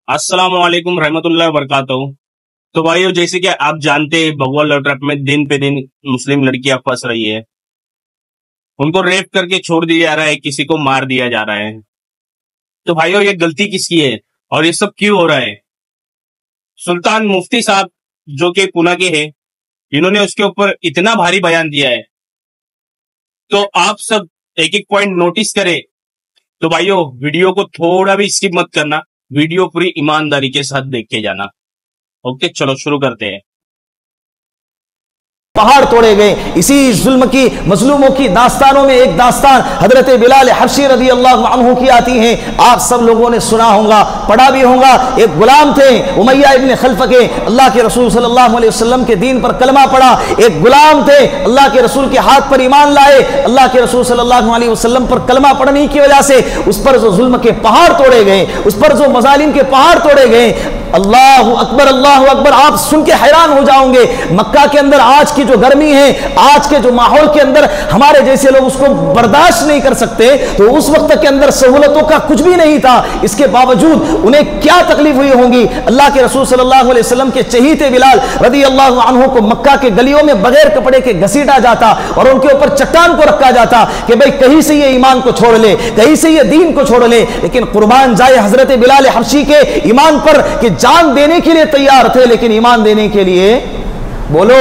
अस्सलाम वालेकुम रहमतुल्लाहि व बरकातहू। तो भाइयों, जैसे कि आप जानते हैं, भगवा लव ट्रैप में दिन पे दिन मुस्लिम लड़कियां फंस रही है। उनको रेप करके छोड़ दिया जा रहा है, किसी को मार दिया जा रहा है। तो भाइयों, ये गलती किसकी है और ये सब क्यों हो रहा है? सुल्तान मुफ्ती साहब जो कि पुणे के हैं, इन्होंने उसके ऊपर इतना भारी बयान दिया है। तो आप सब एक एक पॉइंट नोटिस करें। तो भाइयों, वीडियो को थोड़ा भी स्किप मत करना, वीडियो पूरी ईमानदारी के साथ देख के जाना। ओके, चलो शुरू करते हैं। पहाड़ तोड़े गए। इसी जुल्म की मजलूमों की दास्तानों में एक दास्तान हजरत बिलाल हबशी रज़ी अल्लाह अन्हु की आती है। आप सब लोगों ने सुना होगा, पढ़ा भी होगा। एक गुलाम थे उमैया इब्न खल्फ के, अल्लाह के रसूल सल्लल्लाहु अलैहि वसल्लम के दीन पर कलमा पढ़ा। एक गुलाम थे, अल्लाह के रसूल के हाथ पर ईमान लाए। अल्लाह के रसूल सल्लल्लाहु अलैहि वसल्लम पर कलमा पढ़ने की वजह से उस पर जो जुल्म के पहाड़ तोड़े गए, उस पर जो मजालिम के पहाड़ तोड़े गए। अल्लाह अकबर, अल्लाह अकबर। आप सुन के हैरान हो जाओगे। मक्का के अंदर आज की जो गर्मी है, आज के जो माहौल के अंदर हमारे जैसे लोग उसको बर्दाश्त नहीं कर सकते, तो उस वक्त के अंदर सहूलतों का कुछ भी नहीं था। इसके बावजूद उन्हें क्या तकलीफ हुई होगी। अल्लाह के रसूल सल्लल्लाहु अलैहि वसल्लम के चहीते बिलाल रज़ी अल्लाह अन्हु को मक्का के गलियों में बगैर कपड़े के घसीटा जाता और उनके ऊपर चट्टान को रखा जाता कि भाई कहीं से ये ईमान को छोड़ ले, कहीं से ये दीन को छोड़ ले। लेकिन कुर्बान जाए हजरत बिलाल हबशी के ईमान पर कि जान देने के लिए तैयार थे, लेकिन ईमान देने के लिए, बोलो,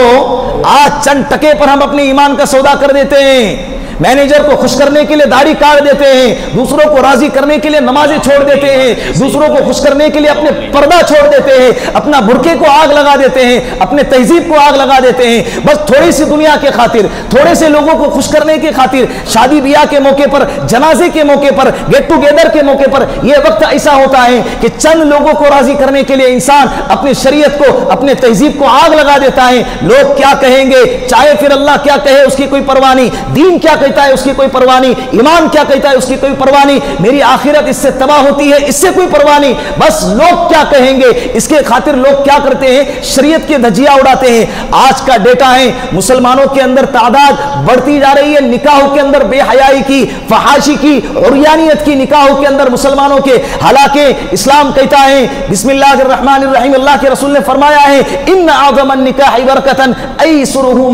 आज चंद टके पर हम अपने ईमान का सौदा कर देते हैं। मैनेजर को खुश करने के लिए दाढ़ी काट देते हैं, दूसरों को राजी करने के लिए नमाजें छोड़ देते हैं, दूसरों को खुश करने के लिए अपने पर्दा छोड़ देते हैं, अपना बुरके को आग लगा देते हैं, अपने तहजीब को आग लगा देते हैं, बस थोड़ी सी दुनिया के खातिर, थोड़े से लोगों को खुश करने के खातिर। शादी ब्याह के मौके पर, जनाजे के मौके पर, गेट टुगेदर के मौके पर यह वक्त ऐसा होता है कि चंद लोगों को राजी करने के लिए इंसान अपनी शरीयत को, अपने तहजीब को आग लगा देता है। लोग क्या कहेंगे, चाहे फिर अल्लाह क्या कहे उसकी कोई परवाह नहीं, दीन क्या कहता है उसकी कोई परवाह नहीं, ईमान क्या कहता है उसकी कोई परवाह नहीं, मेरी आखिरत इससे तबाह होती है इससे कोई परवाह नहीं, बस लोग क्या कहेंगे इसके खातिर लोग क्या करते हैं, शरीयत की धज्जियां उड़ाते हैं। आज का डेटा है, मुसलमानों के अंदर तादाद बढ़ती जा रही है निकाहों के अंदर बेहयाई की, फहाशी की, उर्यानियत की निकाहों के अंदर मुसलमानों के। हालांकि इस्लाम कहता है बिस्मिल्लाहिर्रहमानिर्रहीम, अल्लाह के रसूल ने फरमाया है इन्ना आज़मन निकाह बरकतन ऐसुरुहु।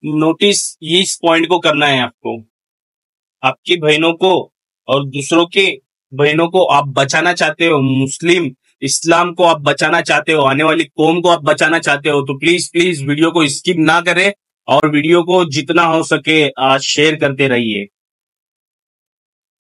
नोटिस ये इस पॉइंट को करना है आपको। आपकी बहनों को और दूसरों के बहनों को आप बचाना चाहते हो, मुस्लिम इस्लाम को आप बचाना चाहते हो, आने वाली कौम को आप बचाना चाहते हो, तो प्लीज प्लीज वीडियो को स्किप ना करें और वीडियो को जितना हो सके शेयर करते रहिए।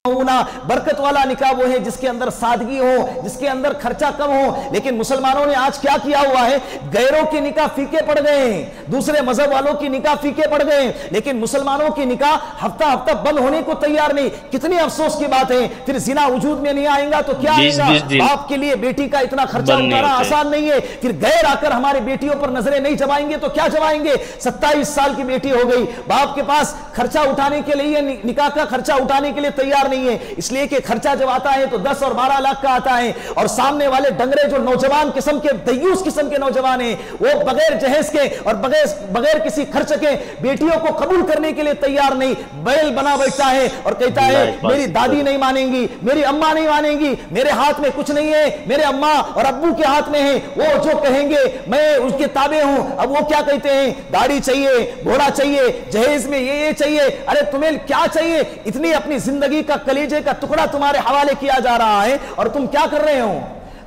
बरकत वाला निकाह वो है जिसके अंदर सादगी हो, जिसके अंदर खर्चा कम हो। लेकिन मुसलमानों ने आज क्या किया हुआ है, गैरों के निकाह फीके पड़ गए, दूसरे मजहब वालों की निकाह फीके पड़ गए, लेकिन मुसलमानों की निकाह हफ्ता हफ्ता बंद होने को तैयार नहीं। कितनी अफसोस की बात है। फिर जिना वजूद में नहीं आएगा तो क्या आएगा। बाप के लिए बेटी का इतना खर्चा उठाना आसान नहीं है। फिर गैर आकर हमारी बेटियों पर नजरें नहीं जमाएंगे तो क्या जमाएंगे। 27 साल की बेटी हो गई, बाप के पास खर्चा उठाने के लिए, निकाह का खर्चा उठाने के लिए तैयार नहीं है, इसलिए कि खर्चा जब आता है तो 10 और 12 लाख का आता है। और सामने वाले डंगरे जो नौजवान किस्म के, दयूस किस्म के नौजवान हैं, वो बगैर जहेज के और बगैर किसी खर्च के बेटियों को कबूल करने के लिए तैयार नहीं। बैल बना बैठता है और कहता है मेरी दादी नहीं मानेंगी, मेरी अम्मा नहीं मानेंगी, मेरे हाथ में कुछ नहीं है, मेरे अम्मा और अब्बू के हाथ में है, वो जो कहेंगे मैं उसके ताबे हूं। अब वो क्या कहते हैं, दाढ़ी चाहिए, घोड़ा चाहिए, जहेज में ये चाहिए। अरे तुम्हें क्या चाहिए, इतनी अपनी जिंदगी का कलेजे का टुकड़ा तुम्हारे हवाले किया जा रहा है और तुम क्या कर रहे हो,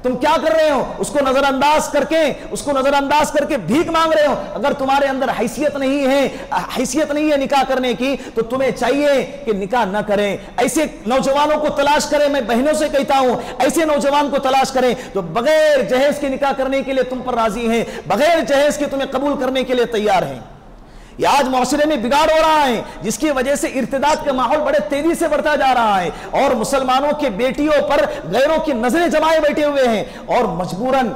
तुम क्या कर रहे हो, उसको नजरअंदाज करके भीख मांग रहे हो। अगर तुम्हारे अंदर हैसियत नहीं है निकाह करने की, तो तुम्हें चाहिए कि निकाह न करें। ऐसे नौजवानों को तलाश करें, मैं बहनों से कहता हूं, ऐसे नौजवान को तलाश करें तो बगैर जहेज के निकाह करने के लिए तुम पर राजी हैं, बगैर जहेज के तुम्हें कबूल करने के लिए तैयार हैं। यह आज मुआशरे में बिगाड़ हो रहा है, जिसकी वजह से इर्तिदाद का माहौल बड़े तेजी से बढ़ता जा रहा है और मुसलमानों के बेटियों पर गैरों की नजरें जमाए बैठे हुए हैं। और मजबूरन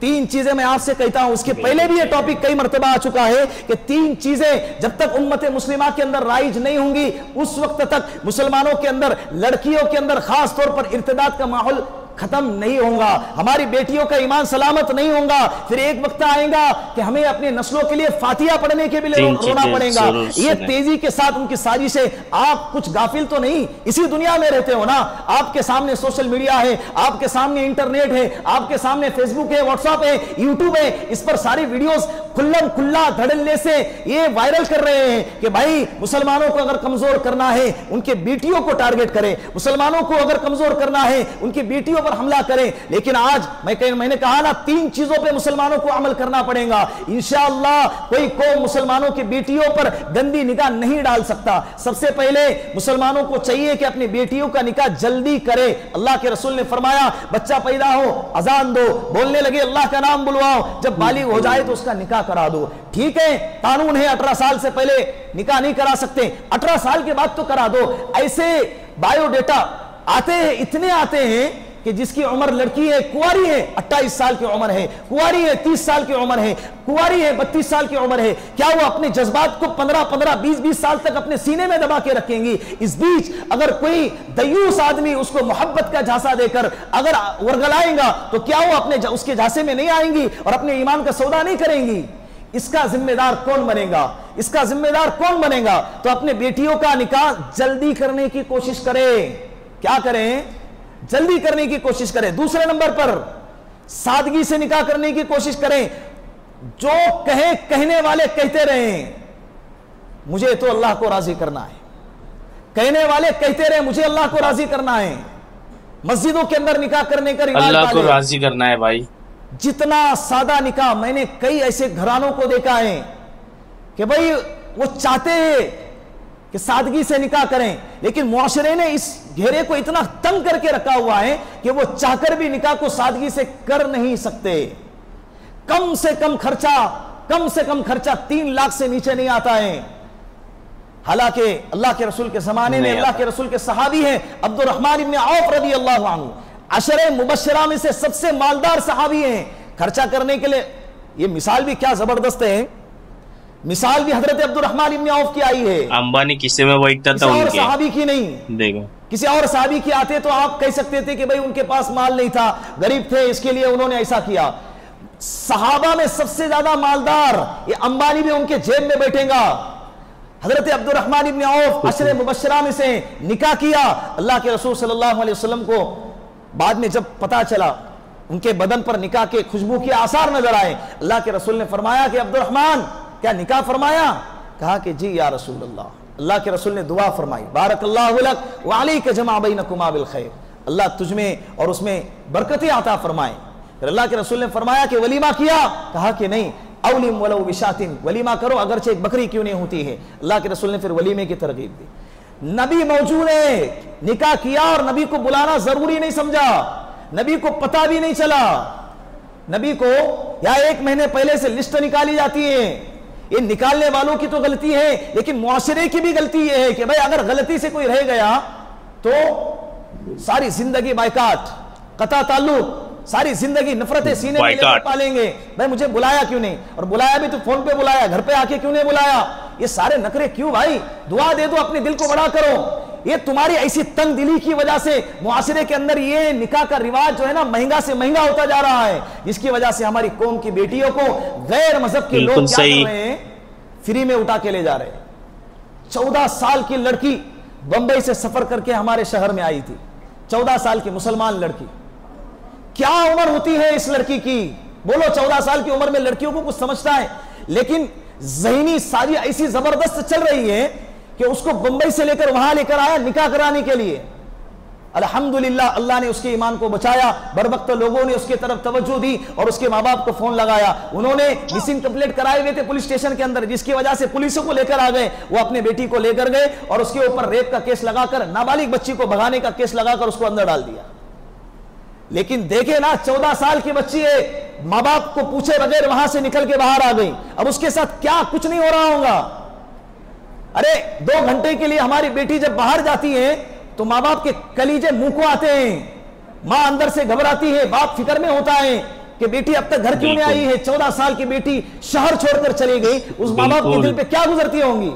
3 चीजें मैं आपसे कहता हूं, उसके पहले भी यह टॉपिक कई मर्तबा आ चुका है कि 3 चीजें जब तक उम्मत मुस्लिमा के अंदर राइज नहीं होंगी, उस वक्त तक मुसलमानों के अंदर, लड़कियों के अंदर खास तौर पर इर्तिदाद का माहौल खत्म नहीं होगा, हमारी बेटियों का ईमान सलामत नहीं होगा। फिर एक वक्त आएगा कि हमें अपने नस्लों के लिए फातिहा पढ़ने के लिए रोना पड़ेगा। ये तेजी के साथ उनकी साजिशें, आप कुछ गाफिल तो नहीं, इसी दुनिया में रहते हो ना। आपके सामने सोशल मीडिया है, आपके सामने इंटरनेट है, आपके सामने फेसबुक है, व्हाट्सएप है, यूट्यूब है, इस पर सारी वीडियोस खुल्लम खुल्ला धड़ल्ले से ये वायरल कर रहे हैं कि भाई मुसलमानों को अगर कमजोर करना है उनके बेटियों को टारगेट करें, मुसलमानों को अगर कमजोर करना है उनकी बेटियों पर हमला करें। लेकिन आज मैंने कहा ना, 3 चीजों पे मुसलमानों को अमल करना पड़ेगा। इंशाअल्लाह कोई कौम मुसलमानों की बेटियों पर गंदी निगाह नहीं डाल सकता। सबसे पहले मुसलमानों को चाहिए कि अपनी बेटियों का निकाह जल्दी करे। अल्लाह के रसूल ने फरमाया, बच्चा पैदा हो अजान दो, बोलने लगे अल्लाह का नाम बुलवाओ, जब बालिग हो जाए तो उसका निकाह करा दो। ठीक है, कानून है 18 साल से पहले निकाह नहीं करा सकते, 18 साल के बाद तो करा दो। ऐसे बायोडेटा आते हैं, इतने आते हैं कि जिसकी उम्र लड़की है, कुंवारी है, 28 साल की उम्र है, कुंवारी है 30 साल की उम्र है, कुंवारी है 32 साल की उम्र है, क्या वो अपने जज्बात को 15-15, 20-20 साल तक अपने सीने में दबा के रखेंगी? इस बीच अगर कोई दयूस आदमी उसको मोहब्बत का झांसा देकर अगर वर्गलाएगा तो क्या वो अपने उसके झांसे में नहीं आएंगी और अपने ईमान का सौदा नहीं करेंगी? इसका जिम्मेदार कौन बनेगा? इसका जिम्मेदार कौन बनेगा? तो अपने बेटियों का निकाह जल्दी करने की कोशिश करें। क्या करें? जल्दी करने की कोशिश करें। दूसरे नंबर पर सादगी से निकाह करने की कोशिश करें। जो कहे कहने वाले कहते रहें, मुझे तो अल्लाह को राजी करना है। कहने वाले कहते रहे, मुझे अल्लाह को राजी करना है। मस्जिदों के अंदर निकाह करने का रिवाज अल्लाह को राजी करना है भाई। जितना सादा निकाह, मैंने कई ऐसे घरानों को देखा है कि भाई वो चाहते हैं कि सादगी से निकाह करें, लेकिन मुआशरे ने इस घेरे को इतना तंग करके रखा हुआ है कि वो चाहकर भी निकाह को सादगी से कर नहीं सकते। कम से कम खर्चा 3 लाख से नीचे नहीं आता है। हालांकि अल्लाह के रसूल के जमाने में अल्लाह के रसूल के सहाबी हैं अब्दुर्रहमान इब्न औफ रज़ियल्लाहु अन्हु, अशरे मुबश्शरा में से सबसे मालदार सहाबी हैं। खर्चा करने के लिए ये मिसाल भी क्या जबरदस्त है, मिसाल भी हजरत अब्दुर्रहमान इब्न औफ की आई है। अंबानी किस्से में वही था, और सहाबी की नहीं। देखो, किसी और सहाबी की आते तो आप कह सकते थे कि भाई उनके पास माल नहीं था, गरीब थे, इसके लिए उन्होंने ऐसा किया। सहाबा में सबसे ज्यादा मालदार, ये अंबानी भी उनके जेब में बैठेगा। हजरत अब्दुर्रहमान इब्न औफ अशरे मुबश्शरा में से निकाह किया। अल्लाह के रसूल सल्लल्लाहु अलैहि वसल्लम को बाद में जब पता चला, उनके बदन पर निकाह के खुशबू के आसार नजर आए, अल्लाह के रसूल ने फरमाया कि अब्दुर्रहमान क्या निकाह फरमाया? कहा कि जी या रसूल अल्लाह। अल्लाह के रसूल ने दुआ फरमाई, बारकल्लाहु लक व अलैका जमा बैनकुमा बिल खैर, अल्लाह तुझमें और उसमें बरकतें अता फरमाए। फिर अल्लाह के रसूल ने फरमाया कि वलीमा किया? कहा कि नहीं, औलिम वलो बिशातिन, वलीमा करो अगरचे एक बकरी क्यों नहीं होती है। अल्लाह के रसूल ने फिर वलीमे की तरगीब दी। नबी मौजूद है, निकाह किया और नबी को बुलाना जरूरी नहीं समझा, नबी को पता भी नहीं चला। नबी को या 1 महीने पहले से लिस्ट निकाली जाती है। ये निकालने वालों की तो गलती है, लेकिन मुआशरे की भी गलती ये है कि भाई अगर गलती से कोई रह गया तो सारी जिंदगी बायकाट, कता ताल्लुक, सारी जिंदगी नफरतें सीने में लेकर पालेंगे। भाई मुझे बुलाया क्यों नहीं, और बुलाया भी तो फोन पे बुलाया, घर पे आके क्यों नहीं बुलाया? ये सारे नखरे क्यों भाई? दुआ दे दो, अपने दिल को बड़ा करो। ये तुम्हारी ऐसी तंग दिली की वजह से मुआशरे के अंदर ये निकाह का रिवाज जो है ना, महंगा से महंगा होता जा रहा है, जिसकी वजह से हमारी कौम की बेटियों को गैर मजहब के लोग क्या कर रहे हैं, फ्री में उठा के ले जा रहे हैं। 14 साल की लड़की बंबई से सफर करके हमारे शहर में आई थी, 14 साल की मुसलमान लड़की। क्या उम्र होती है इस लड़की की? बोलो, 14 साल की उम्र में लड़कियों को कुछ समझता है? लेकिन ज़हनी साजी ऐसी जबरदस्त चल रही है कि उसको बंबई से लेकर वहां लेकर आया निकाह कराने के लिए। अल्हम्दुलिल्लाह, अल्लाह ने उसके ईमान को बचाया। बर वक्त लोगों ने उसके तरफ तवज्जो दी और उसके माँ बाप को फोन लगाया। उन्होंने मिसिंग कंप्लेंट कराए हुए थे पुलिस स्टेशन के अंदर, जिसकी वजह से पुलिसों को लेकर आ गए। वो अपने बेटी को लेकर गए और उसके ऊपर रेप का केस लगाकर, नाबालिग बच्ची को भगाने का केस लगाकर उसको अंदर डाल दिया। लेकिन देखे ना, 14 साल की बच्ची है, माँ बाप को पूछे बगैर वहां से निकल के बाहर आ गई। अब उसके साथ क्या कुछ नहीं हो रहा होगा? अरे 2 घंटे के लिए हमारी बेटी जब बाहर जाती है तो माँ बाप के कलीजे मुंह को आते हैं, माँ अंदर से घबराती है, बाप फिक्र में होता है कि बेटी अब तक घर क्यों नहीं आई है। 14 साल की बेटी शहर छोड़कर चली गई, उस माँ बाप के दिल पे क्या गुजरती होंगी?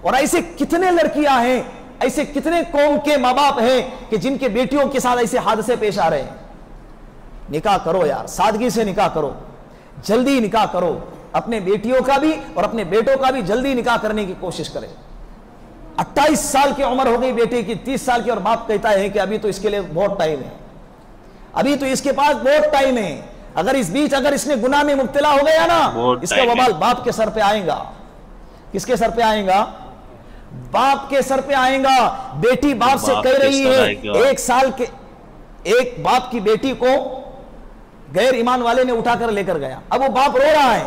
और ऐसे कितने लड़कियां हैं, ऐसे कितने कौम के माँ बाप हैं कि जिनके बेटियों के साथ ऐसे हादसे पेश आ रहे हैं। निकाह करो यार, सादगी से निकाह करो, जल्दी निकाह करो। अपने बेटियों का भी और अपने बेटों का भी जल्दी निकाह करने की कोशिश करें। 28 साल की उम्र हो गई बेटे की, 30 साल की, और बाप कहता है कि अभी तो इसके लिए बहुत टाइम है, अभी तो इसके पास बहुत टाइम है। अगर इस बीच अगर इसने गुनाह में मुब्तला हो गया ना, इसका वबाल बाप के सर पे आएगा। किसके सर पे आएगा? बाप के सर पे आएगा। बेटी बाप से कह रही है, 1 साल के एक बाप की बेटी को गैर ईमान वाले ने उठाकर लेकर गया। अब वो बाप रो रहा है,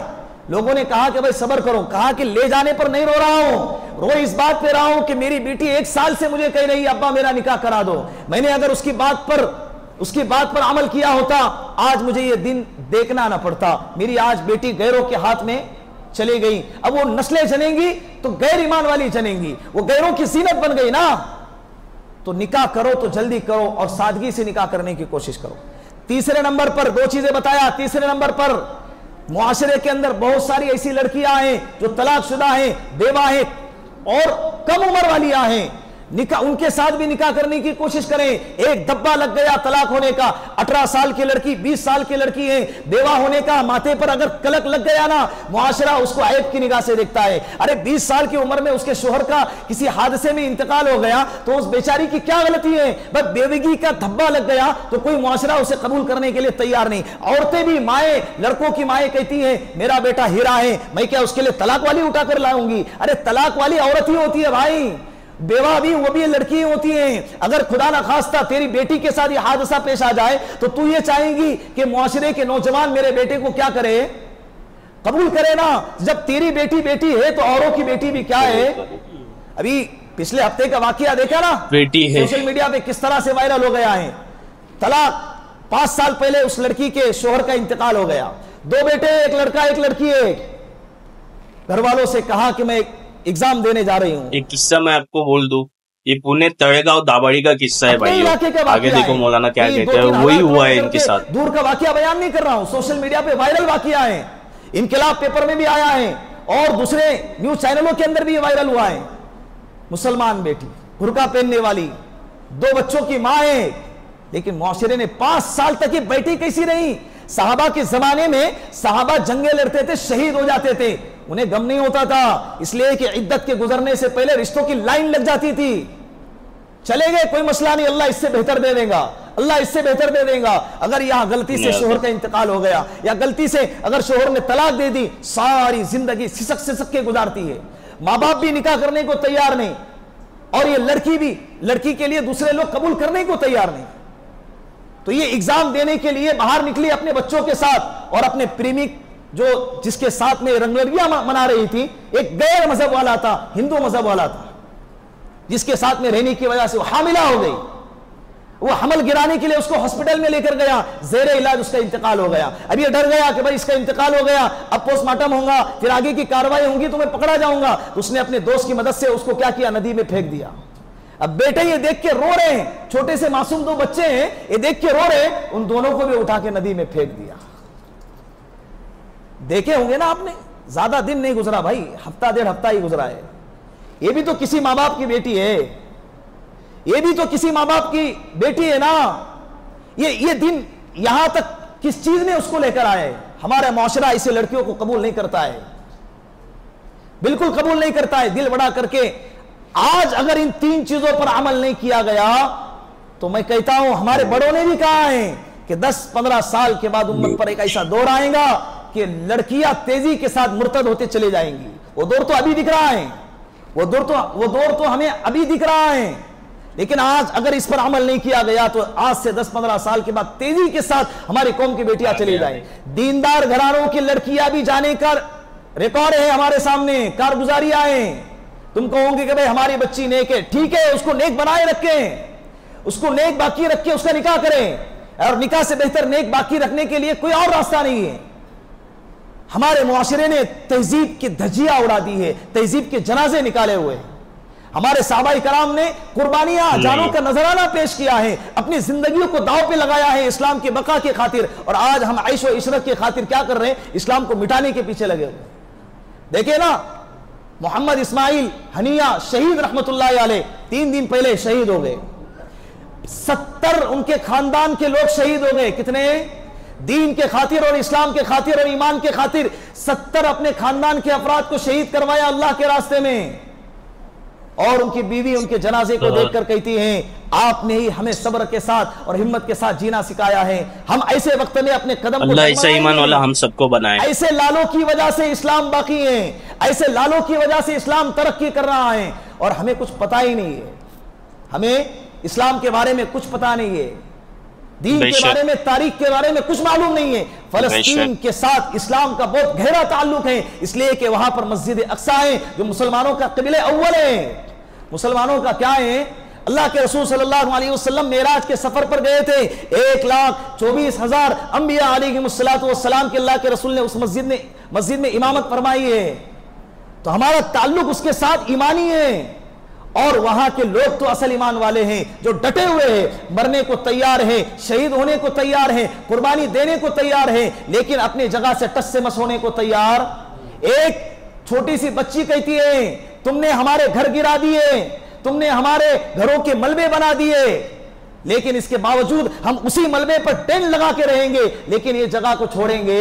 लोगों ने कहा कि भाई सब्र करो, कहा कि ले जाने पर नहीं रो रहा हूं, रो इस बात पे रहा हूं कि मेरी बेटी 1 साल से मुझे कह रही है अब्बा मेरा निकाह करा दो। मैंने अगर उसकी बात पर अमल किया होता, आज मुझे ये दिन देखना ना पड़ता। मेरी आज बेटी गैरों के हाथ में चली गई। अब वो नस्लें जनेंगी तो गैर ईमान वाली जनेंगी, वो गैरों की जीनत बन गई ना। तो निकाह करो तो जल्दी करो और सादगी से निकाह करने की कोशिश करो। तीसरे नंबर पर 2 चीजें बताया। तीसरे नंबर पर मुआशरे के अंदर बहुत सारी ऐसी लड़कियां हैं जो तलाकशुदा हैं, बेवा हैं और कम उम्र वालियां हैं। निकाह उनके साथ भी निकाह करने की कोशिश करें। एक धब्बा लग गया तलाक होने का, 18 साल की लड़की, 20 साल की लड़की है, बेवा होने का, माथे पर अगर कलक लग गया ना, मुआशरा उसको ऐब की निगाह से देखता है। अरे 20 साल की उम्र में उसके शोहर का किसी हादसे में इंतकाल हो गया तो उस बेचारी की क्या गलती है? बस बेवगी का धब्बा लग गया तो कोई मुआशरा उसे कबूल करने के लिए तैयार नहीं। औरतें भी, माएं, लड़कों की माएं कहती है मेरा बेटा हीरा है, मैं क्या उसके लिए तलाक वाली उठाकर लाऊंगी? अरे तलाक वाली औरत ही होती है भाई, बेवा भी वो भी लड़की होती हैं। अगर खुदा ना खास्ता तेरी बेटी के साथ ये हादसा पेश आ जाए तो तू ये चाहेंगी कि मुआशरे के नौजवान मेरे बेटे को क्या करे? कबूल करे ना। जब तेरी बेटी बेटी है तो औरों की बेटी भी क्या है? अभी पिछले हफ्ते का वाकया देखा ना, बेटी है, सोशल मीडिया पे किस तरह से वायरल हो गया है। तलाक 5 साल पहले उस लड़की के शोहर का इंतकाल हो गया, 2 बेटे, 1 लड़का 1 लड़की है। घर वालों से कहा कि मैं एग्जाम देने जा रही हूँ। एक किस्सा मैं आपको बोल दूं, ये पुणे तळेगांव दाभाड़ी का किस्सा है भाई। आगे देखो मौलाना क्या कहते हैं, वही हुआ है इनके साथ। दूर का वाकया बयान नहीं कर रहा हूँ, सोशल मीडिया पे वायरल वाकया है, इनकलाब पेपर में भी आया है और दूसरे न्यूज चैनलों के अंदर भी ये वायरल हुआ है। मुसलमान बेटी, बुर्का पहनने वाली, 2 बच्चों की माँ है, लेकिन मुआशरे ने 5 साल तक ये बेटी कैसी रही? सहाबा के जमाने में सहाबा जंगे लड़ते थे, शहीद हो जाते थे, उन्हें गम नहीं होता था, इसलिए कि इद्दत के गुजरने से पहले रिश्तों की लाइन लग जाती थी। चले गए, कोई मसला नहीं, अल्लाह इससे बेहतर दे देगा, अल्लाह इससे बेहतर दे देगा। अगर यहां गलती से शोहर का इंतकाल हो गया या गलती से अगर शोहर ने तलाक दे दी, सारी जिंदगी सिसक सिसक के गुजारती है। माँ बाप भी निकाह करने को तैयार नहीं और ये लड़की भी, लड़की के लिए दूसरे लोग कबूल करने को तैयार नहीं। तो ये एग्जाम देने के लिए बाहर निकली अपने बच्चों के साथ और अपने प्रेमी जो जिसके साथ में रंगरलियां मना रही थी, एक गैर मजहब वाला था, हिंदू मजहब वाला था, जिसके साथ में रहने की वजह से वो हामिला हो गई। वो हमल गिराने के लिए उसको हॉस्पिटल में लेकर गया, जेरे इलाज उसका इंतकाल हो गया। अब ये डर गया कि भाई इसका इंतकाल हो गया, अब पोस्टमार्टम होगा, फिर आगे की कार्रवाई होगी तो मैं पकड़ा जाऊंगा। तो उसने अपने दोस्त की मदद से उसको क्या किया, नदी में फेंक दिया। अब बेटे ये देख के रो रहे हैं, छोटे से मासूम 2 बच्चे हैं, ये देख के रो रहे हैं, उन दोनों को भी उठा के नदी में फेंक दिया। देखे होंगे ना आपने, ज्यादा दिन नहीं गुजरा भाई, हफ्ता 1.5 हफ्ता ही गुजरा है। ये भी तो किसी माँ बाप की बेटी है, ये भी तो किसी माँ बाप की बेटी है ना। ये दिन यहां तक किस चीज ने उसको लेकर आए? हमारा मुआशरा ऐसे लड़कियों को कबूल नहीं करता है, बिल्कुल कबूल नहीं करता है। दिल बड़ा करके आज अगर इन 3 चीजों पर अमल नहीं किया गया तो मैं कहता हूं, हमारे बड़ों ने भी कहा है कि 10-15 साल के बाद उम्मत पर एक ऐसा दौर आएगा कि लड़कियां तेजी के साथ मुर्तद होते चले जाएंगी। वो दौर तो अभी दिख रहा है, वो दौर तो हमें अभी दिख रहा है। लेकिन आज अगर इस पर अमल नहीं किया गया तो आज से 10-15 साल के बाद तेजी के साथ हमारी कौम की बेटियां चली जाएंगी। दीनदार घरानों की लड़कियां भी जाने का रिकॉर्ड है हमारे सामने, कारगुजारियां हैं। तुम कहोगे कि भाई हमारी बच्ची नेक है, ठीक है, उसको नेक बनाए रखें, उसको नेक बाकी रख के उसका निकाह करें। और निकाह से बेहतर नेक बाकी रखने के लिए कोई और रास्ता नहीं है। हमारे मुआशरे ने तहजीब की धज्जियां उड़ा दी है, तहजीब के जनाजे निकाले हुए। हमारे साहबाए कराम ने कुर्बानियां, जानों का नजराना पेश किया है, अपनी जिंदगियों को दांव पे लगाया है इस्लाम की बका के खातिर। और आज हम ऐशो इशरत के खातिर क्या कर रहे हैं? इस्लाम को मिटाने के पीछे लगे हुए। देखिए ना, मोहम्मद इस्माइल हनिया शहीद रहमतुल्लाह अलैह 3 दिन पहले शहीद हो गए। 70 उनके खानदान के लोग शहीद हो गए। कितने? दीन के खातिर और इस्लाम के खातिर और ईमान के खातिर 70 अपने खानदान के अफराद को शहीद करवाया अल्लाह के रास्ते में, और उनकी बीवी उनके जनाजे को देखकर कहती हैं आपने ही हमें सब्र के साथ और हिम्मत के साथ जीना सिखाया है। हम ऐसे वक्त में अपने कदम अल्लाह ऐसा ईमान वाला हम सबको बनाए। ऐसे लालों की वजह से इस्लाम बाकी है, ऐसे लालों की वजह से इस्लाम तरक्की कर रहा है, और हमें कुछ पता ही नहीं है। हमें इस्लाम के बारे में कुछ पता नहीं है, दीन के बारे में, तारीख के बारे में कुछ मालूम नहीं है। फलस्तीन के साथ इस्लाम का बहुत गहरा ताल्लुक है, इसलिए कि वहां पर मस्जिद अक्सा है जो मुसलमानों का क़िबले अव्वल है। मुसलमानों का क्या है, अल्लाह के रसूल सल्लल्लाहु अलैहि वसल्लम मेराज के सफर पर गए थे, 1,24,000 अंबिया अलैहिमुस्सलातु वस्सलाम के अल्लाह के रसूल ने उस मस्जिद में इमामत फरमाई है। तो हमारा ताल्लुक उसके साथ ईमानी है, और वहां के लोग तो असल ईमान वाले हैं जो डटे हुए हैं, मरने को तैयार हैं, शहीद होने को तैयार हैं, कुर्बानी देने को तैयार हैं, लेकिन अपनी जगह से टस से मस होने को तैयार। एक छोटी सी बच्ची कहती है तुमने हमारे घर गिरा दिए, तुमने हमारे घरों के मलबे बना दिए, लेकिन इसके बावजूद हम उसी मलबे पर टेंट लगा के रहेंगे, लेकिन ये जगह को छोड़ेंगे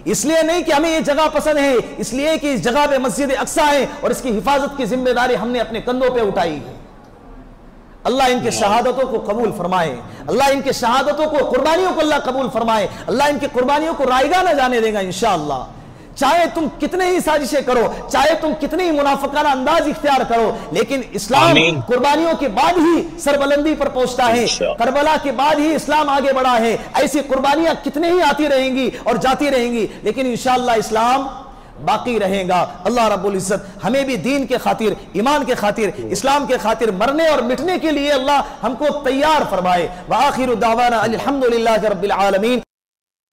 इसलिए नहीं कि हमें ये जगह पसंद है, इसलिए कि इस जगह पे मस्जिद अक्सा है और इसकी हिफाजत की जिम्मेदारी हमने अपने कंधों पे उठाई है। अल्लाह इनके शहादतों को कबूल फरमाए, अल्लाह इनके शहादतों को, कुर्बानियों को अल्लाह कबूल फरमाए, अल्लाह इनकी कुर्बानियों को रायगा न जाने देगा इंशाअल्लाह। चाहे तुम कितने ही साजिशें करो, चाहे तुम कितने ही मुनाफिकाना अंदाज इख्तियार करो, लेकिन इस्लाम कुर्बानियों के बाद ही सरबलंदी पर पहुंचता है। करबला के बाद ही इस्लाम आगे बढ़ा है। ऐसी कुर्बानियां कितने ही आती रहेंगी और जाती रहेंगी, लेकिन इंशाअल्लाह इस्लाम बाकी रहेगा। अल्लाह रब्बुल इज्जत हमें भी दीन के खातिर, ईमान के खातिर, इस्लाम के खातिर मरने और मिटने के लिए अल्लाह हमको तैयार फरमाए। व आखिरु दावाना अल्हम्दुलिल्लाहि रब्बिल आलमीन।